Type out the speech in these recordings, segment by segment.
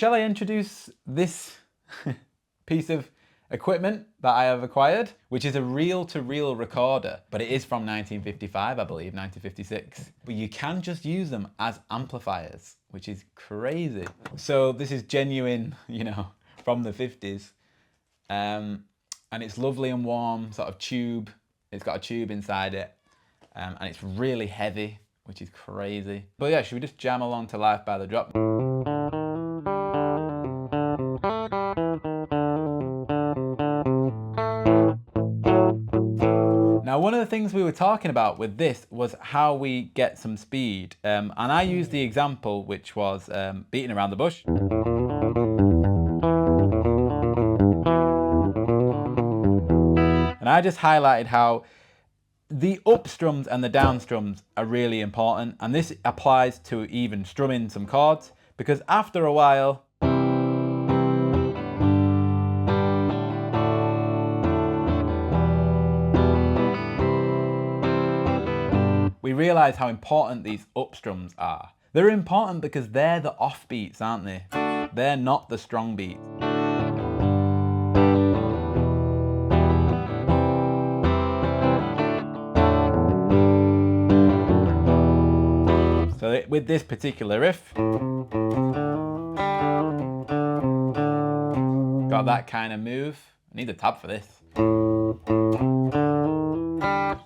shall I introduce this piece of equipment that I have acquired, which is a reel-to-reel recorder, but it is from 1955, I believe, 1956. But you can just use them as amplifiers, which is crazy. So this is genuine, you know, from the 50s. And it's lovely and warm, sort of tube. It's got a tube inside it. And it's really heavy, which is crazy. But yeah, should we just jam along to Life by the Drop? Now, one of the things we were talking about with this was how we get some speed. And I used the example, which was beating around the bush. And I just highlighted how the up strums and the down strums are really important. And this applies to even strumming some chords, because after a while, we realize how important these up strums are. They're important because they're the off beats, aren't they? They're not the strong beats. So with this particular riff, got that kind of move. I need a tab for this.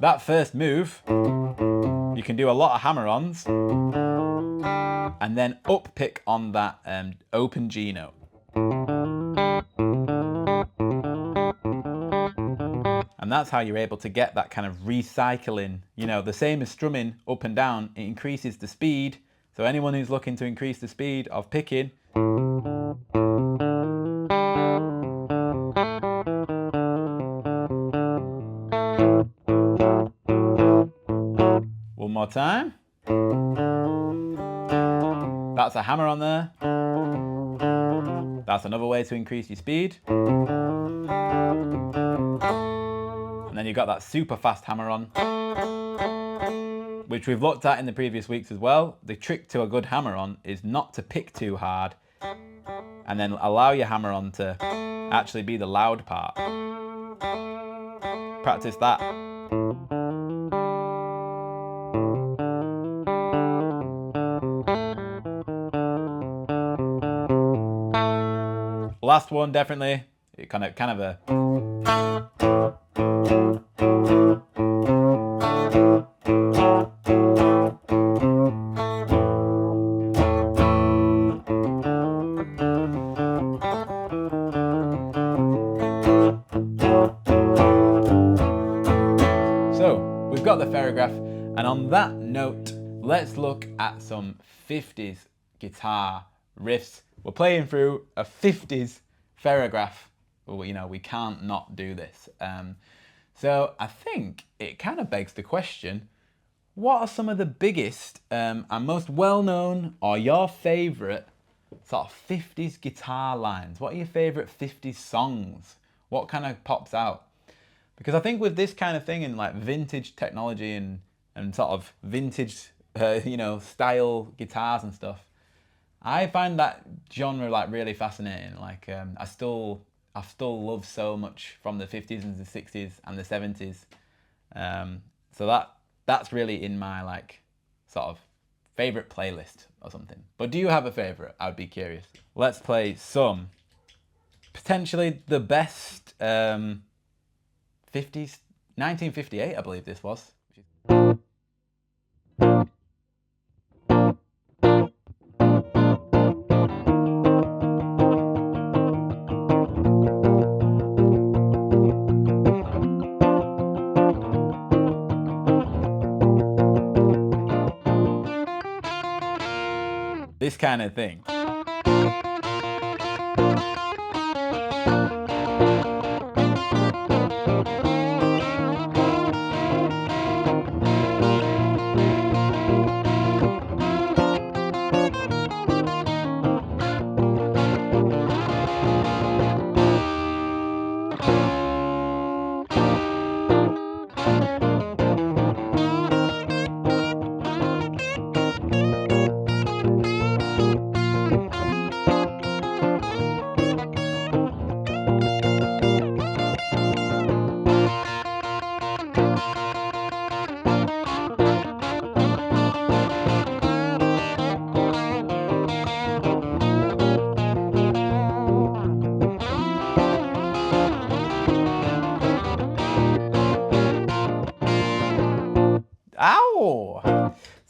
That first move, you can do a lot of hammer-ons and then up pick on that open G note. And that's how you're able to get that kind of recycling, you know, the same as strumming up and down, it increases the speed. So anyone who's looking to increase the speed of picking, one more time. That's a hammer on there. That's another way to increase your speed. And then you've got that super fast hammer on, which we've looked at in the previous weeks as well. The trick to a good hammer on is not to pick too hard and then allow your hammer on to actually be the loud part. Practice that. Last one, definitely, kind of a. So we've got the Ferrograph, and on that note, let's look at some 50s guitar riffs. We're playing through a 50s Ferrograph. Well, you know, we can't not do this. So I think it kind of begs the question, what are some of the biggest and most well-known or your favourite sort of 50s guitar lines? What are your favourite 50s songs? What kind of pops out? Because I think with this kind of thing in like vintage technology and sort of vintage, you know, style guitars and stuff, I find that genre like really fascinating. Like I still love so much from the 50s and the 60s and the 70s. So that's really in my like sort of favorite playlist or something. But do you have a favorite? I'd be curious. Let's play some potentially the best 50s, 1958, I believe this was. This kind of thing.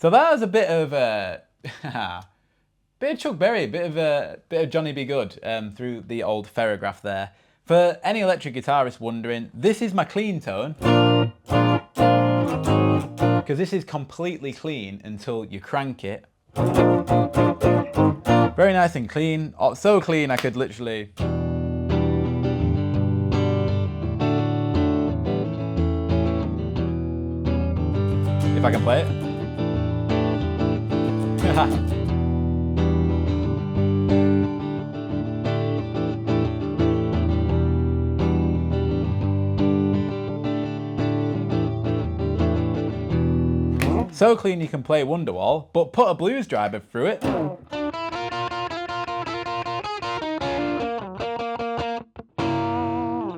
So that was a bit of bit of Chuck Berry, bit of Johnny B. Good through the old Ferrograph there. For any electric guitarist wondering, this is my clean tone, because this is completely clean until you crank it. Very nice and clean. Oh, so clean I could literally... If I can play it. So clean you can play Wonderwall, but put a blues driver through it.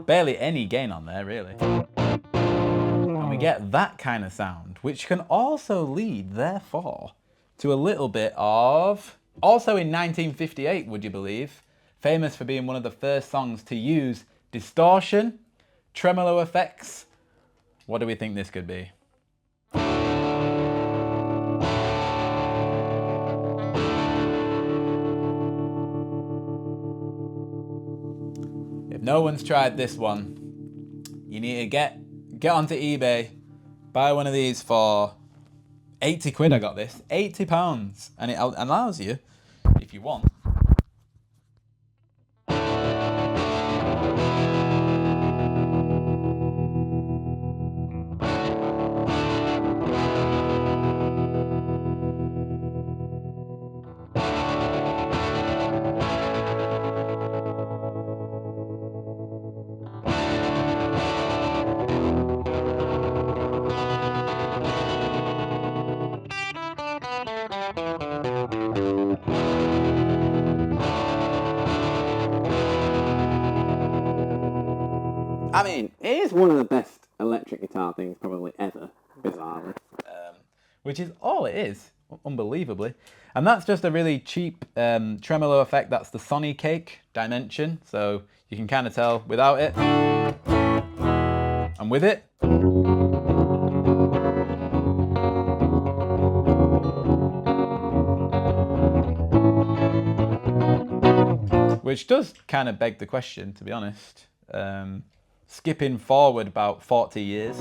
Barely any gain on there, really. And we get that kind of sound, which can also lead, therefore, to a little bit of... Also in 1958, would you believe, famous for being one of the first songs to use distortion, tremolo effects. What do we think this could be? If no one's tried this one, you need to get onto eBay, buy one of these for 80 quid. I got this, £80, and it allows you, if you want, I mean, it is one of the best electric guitar things probably ever, bizarrely. Which is all it is, unbelievably. And that's just a really cheap tremolo effect. That's the Sonny Cake dimension, so you can kind of tell without it and with it. Which does kind of beg the question, to be honest. Skipping forward about 40 years.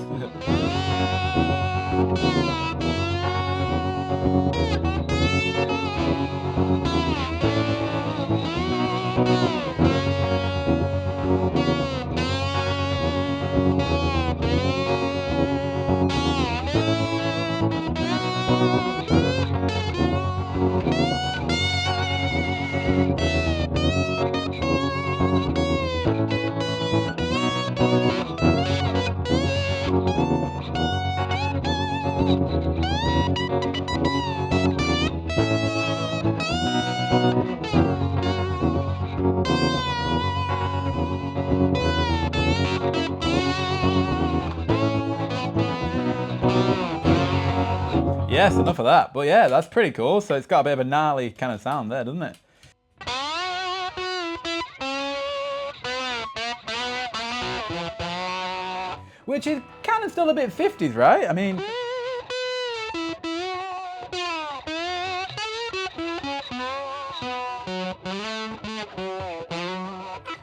Yes, enough of that. But yeah, that's pretty cool. So it's got a bit of a gnarly kind of sound there, doesn't it? Which is kind of still a bit 50s, right? I mean...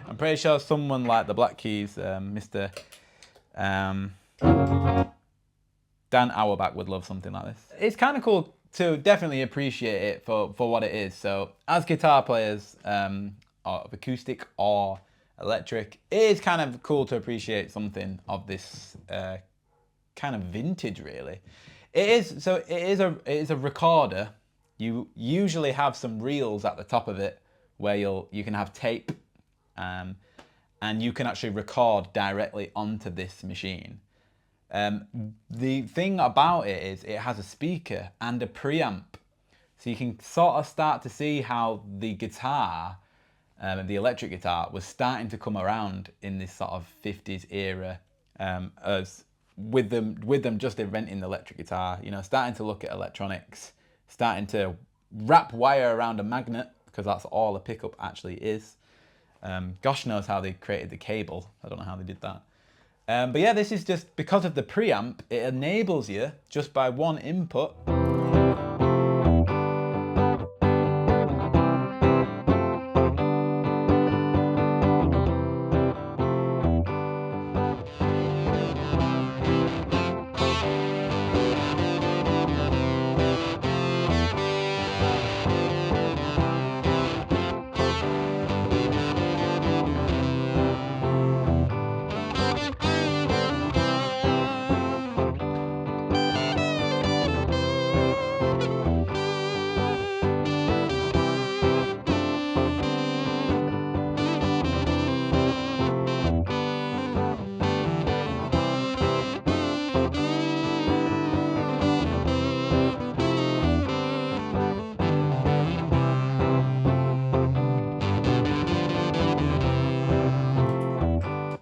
I'm pretty sure someone like the Black Keys, Mr. Dan Auerbach would love something like this. It's kind of cool to definitely appreciate it for what it is. So as guitar players, of acoustic or electric, it is kind of cool to appreciate something of this kind of vintage, really. It is a recorder. You usually have some reels at the top of it where you can have tape, and you can actually record directly onto this machine. The thing about it is it has a speaker and a preamp, so you can sort of start to see how the guitar, the electric guitar, was starting to come around in this sort of 50s era, as with them just inventing the electric guitar, you know, starting to look at electronics, starting to wrap wire around a magnet, because that's all a pickup actually is. Gosh knows how they created the cable. I don't know how they did that. But yeah, this is just because of the preamp, it enables you just by one input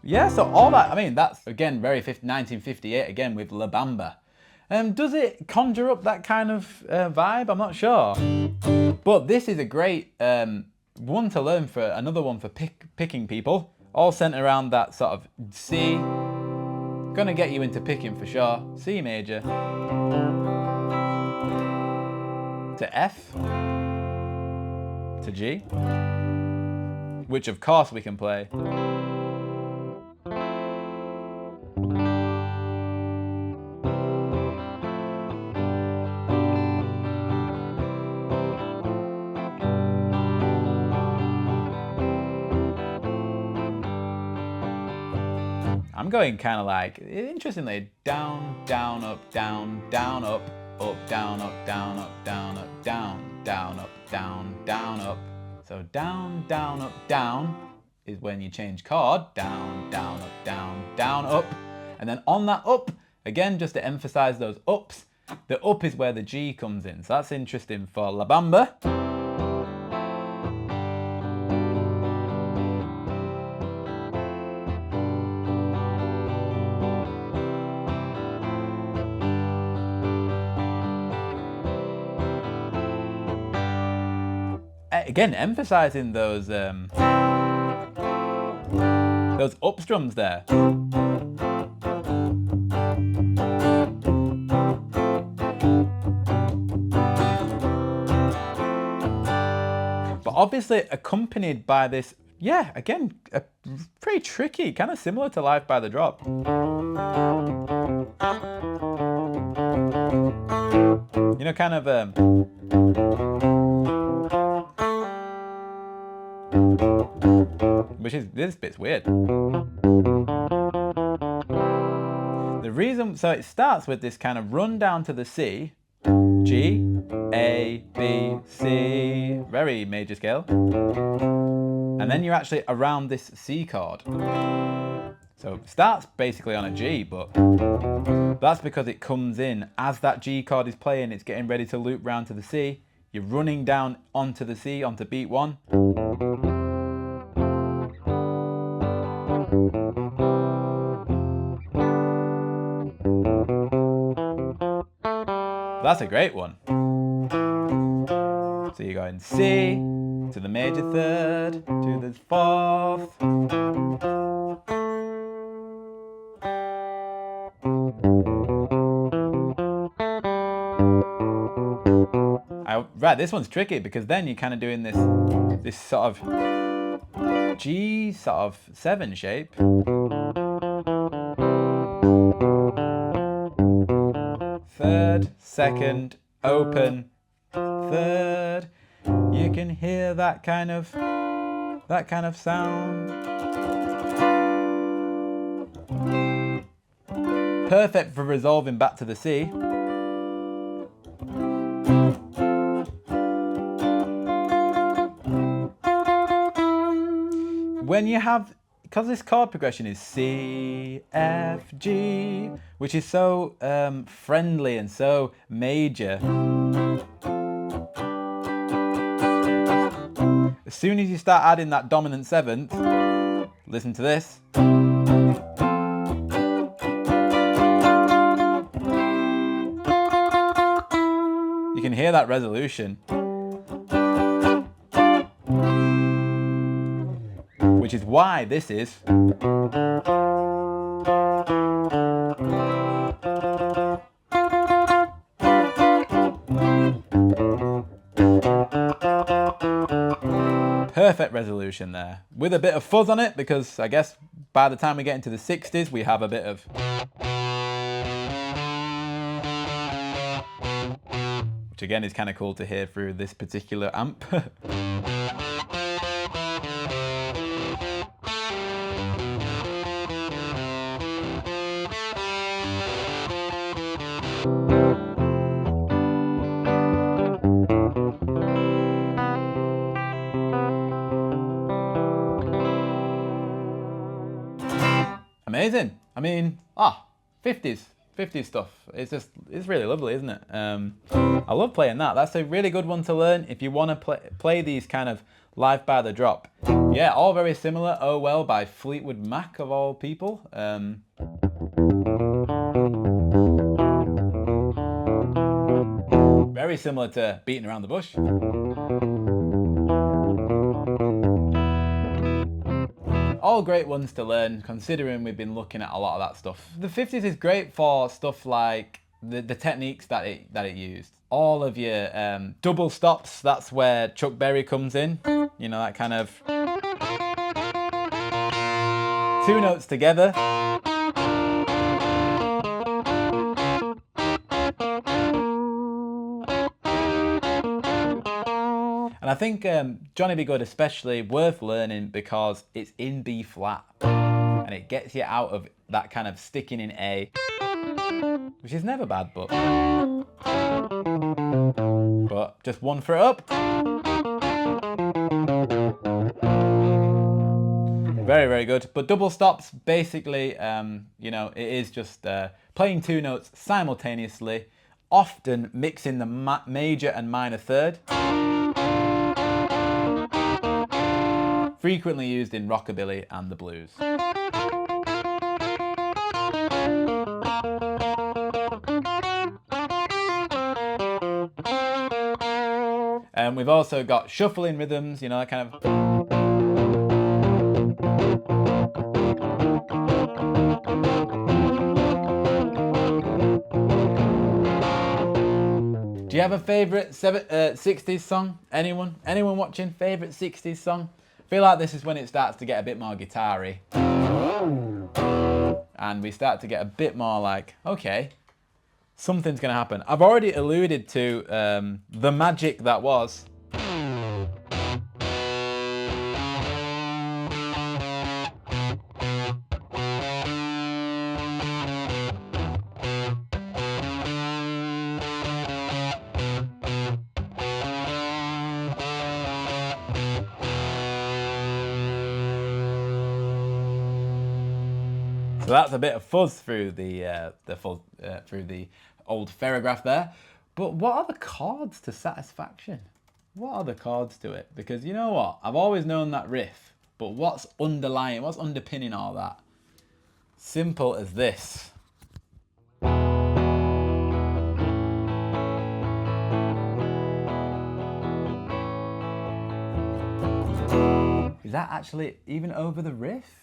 yeah, so all that, I mean, that's again very 1958 again with La Bamba. Does it conjure up that kind of vibe? I'm not sure. But this is a great one to learn for, another one for picking people. All centered around that sort of C. Gonna get you into picking for sure. C major. To F. To G. Which of course we can play. I'm going kind of like, interestingly, down, down, up, down, down, up, down, up, down, up, down, up, down, down, up, down, down, up. So down, down, up, down is when you change chord. Down, down, up, down, down, up. And then on that up, again, just to emphasize those ups, the up is where the G comes in. So that's interesting for La Bamba. Again, emphasizing those up strums there. But obviously accompanied by this, yeah, again, pretty tricky, kind of similar to Life by the Drop. You know, kind of which is, this bit's weird. The reason, so it starts with this kind of run down to the C, G, A, B, C, very major scale. And then you're actually around this C chord. So it starts basically on a G, but that's because it comes in as that G chord is playing, it's getting ready to loop round to the C. You're running down onto the C, onto beat one. That's a great one. So you're going C to the major third, to the fourth. Right, this one's tricky because then you're kind of doing this sort of G sort of 7 shape. Third, second, open, third. You can hear that kind of sound. Perfect for resolving back to the C. When you have, because this chord progression is C, F, G, which is so friendly and so major. As soon as you start adding that dominant seventh, listen to this. You can hear that resolution. Which is why this is perfect resolution there, with a bit of fuzz on it, because I guess by the time we get into the 60s we have a bit of, which again is kind of cool to hear through this particular amp. Amazing. I mean, 50s stuff. It's really lovely, isn't it? I love playing that. That's a really good one to learn if you want to play these kind of Life by the Drop. Yeah, all very similar. Oh Well by Fleetwood Mac of all people. Very similar to Beating Around the Bush. All great ones to learn, considering we've been looking at a lot of that stuff. The 50s is great for stuff like the techniques that it used. All of your double stops, that's where Chuck Berry comes in. You know, that kind of two notes together. And I think Johnny B. Good especially worth learning because it's in B flat and it gets you out of that kind of sticking in A, which is never bad, but just one for it up. Very, very good. But double stops, basically, you know, it is just playing two notes simultaneously, often mixing the major and minor third. Frequently used in rockabilly and the blues. And we've also got shuffling rhythms, you know, that kind of. Do you have a favourite 60s song? Anyone? Anyone watching? Favourite 60s song? I feel like this is when it starts to get a bit more guitar-y. And we start to get a bit more like, okay, something's going to happen. I've already alluded to the magic that was. So that's a bit of fuzz through the old Ferrograph there. But what are the chords to Satisfaction? What are the chords to it? Because you know what? I've always known that riff, but what's underlying, what's underpinning all that? Simple as this. Is that actually even over the riff?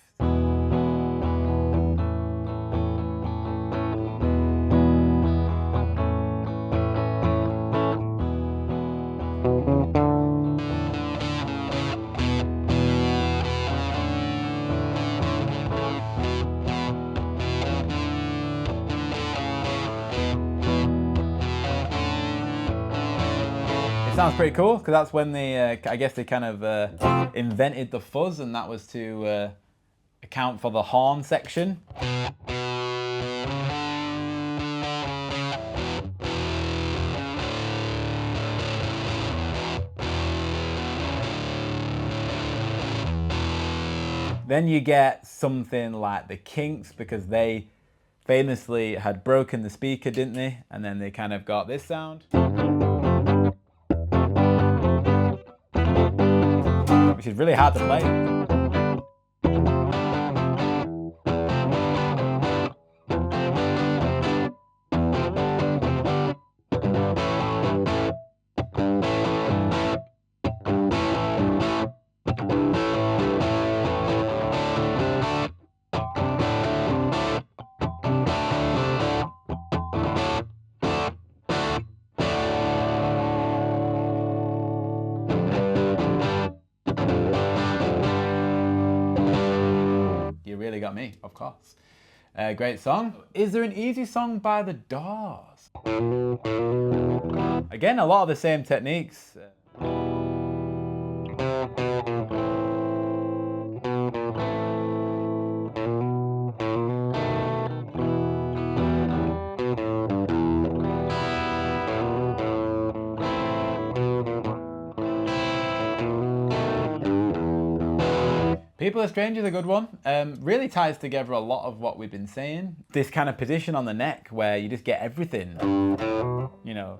It sounds pretty cool because that's when they, I guess they kind of invented the fuzz, and that was to account for the horn section. Then you get something like the Kinks, because they famously had broken the speaker, didn't they? And then they kind of got this sound, which is really hard to play. You really got me, of course. Great song. Is there an easy song by The Doors? Again, a lot of the same techniques. People Are Strangers is a good one. Really ties together a lot of what we've been saying. This kind of position on the neck where you just get everything, you know.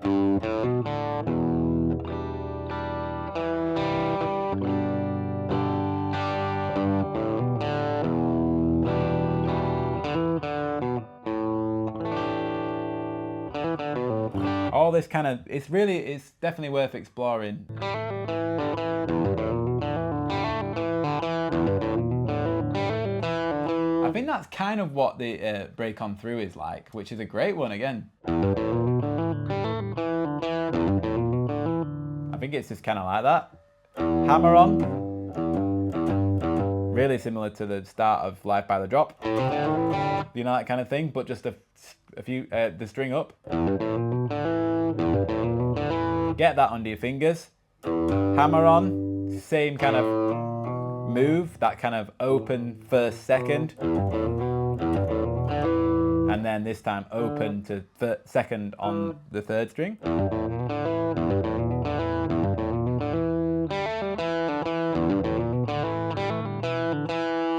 all this kind of, it's definitely worth exploring. I think that's kind of what the Break On Through is like, which is a great one again. I think it's just kind of like that. Hammer on. Really similar to the start of Life by the Drop. You know, that kind of thing, but just a few, the string up. Get that under your fingers. Hammer on, same kind of move, that kind of open first, second. And then this time open to second on the third string.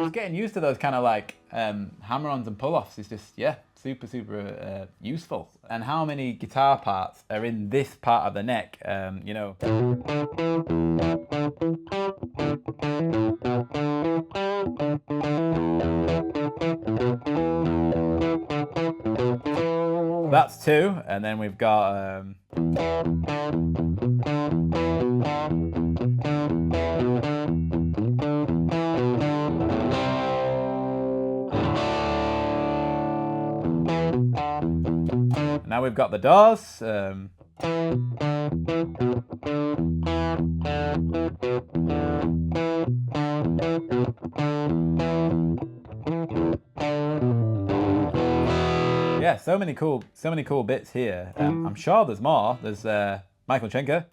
Just getting used to those kind of like hammer-ons and pull-offs is just, yeah, super useful. And how many guitar parts are in this part of the neck, you know. That's two, and then we've got now we've got the doors. Yeah, so many cool bits here. I'm sure there's more. There's Michael Schenker.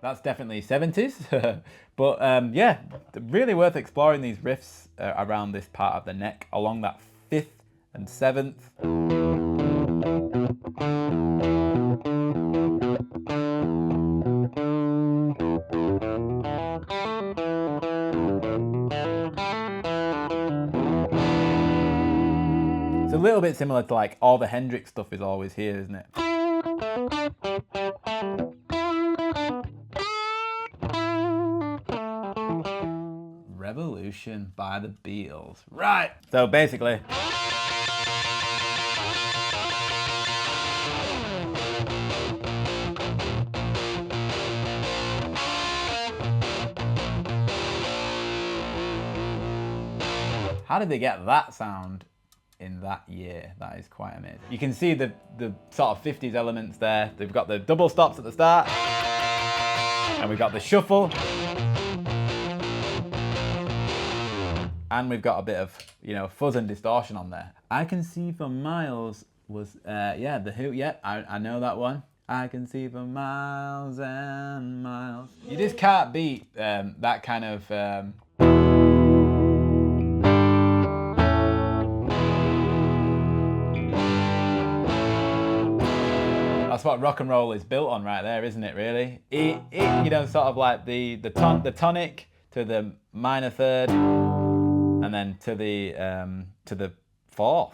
That's definitely 70s, but yeah, really worth exploring these riffs around this part of the neck, along that 5th and 7th. It's a little bit similar to like all the Hendrix stuff is always here, isn't it? Revolution by the Beatles. Right, so basically, how did they get that sound in that year? That is quite amazing. You can see the sort of 50s elements there. They've got the double stops at the start, and we've got the shuffle, and we've got a bit of, you know, fuzz and distortion on there. I Can See for Miles was, yeah, the Who. Yeah, I know that one. I can see for miles and miles. You just can't beat that kind of that's what rock and roll is built on right there, isn't it, really? You know, sort of like the tonic to the minor third, and then to the 4th.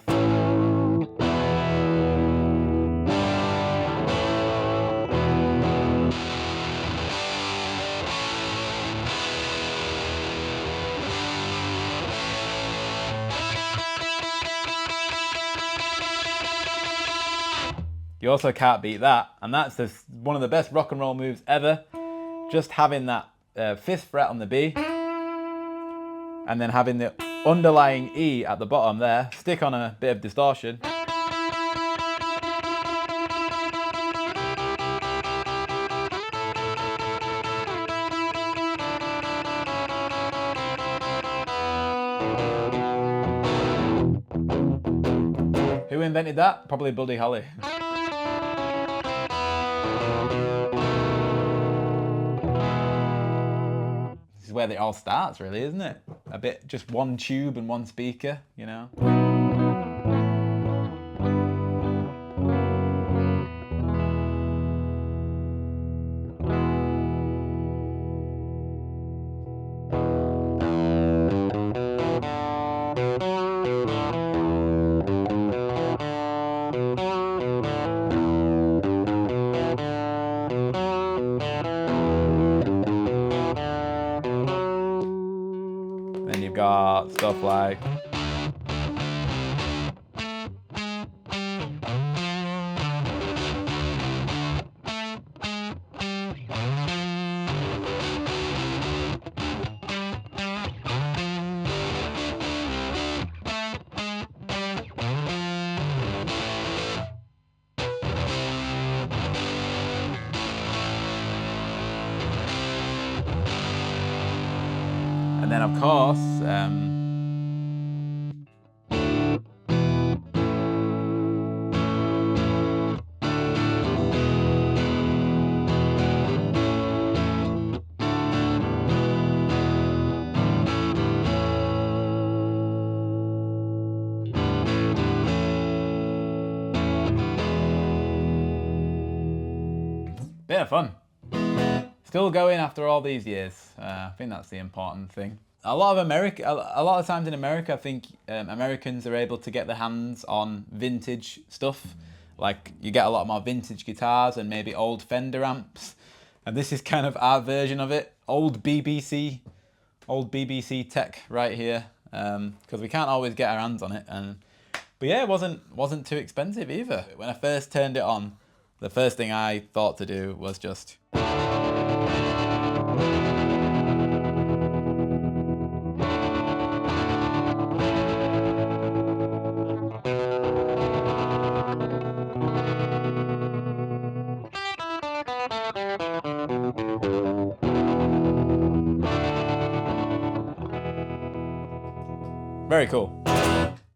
You also can't beat that, and that's just one of the best rock and roll moves ever. Just having that 5th fret on the B, and then having the underlying E at the bottom there, stick on a bit of distortion. Who invented that? Probably Buddy Holly. This is where it all starts, really, isn't it? A bit, just one tube and one speaker, you know? stuff like. And then of course, bit of fun. Still going after all these years. I think that's the important thing. A lot of times in America, I think Americans are able to get their hands on vintage stuff. Like you get a lot more vintage guitars and maybe old Fender amps. And this is kind of our version of it. Old BBC tech right here. Because we can't always get our hands on it. But yeah, it wasn't too expensive either. When I first turned it on, the first thing I thought to do was just. Very cool.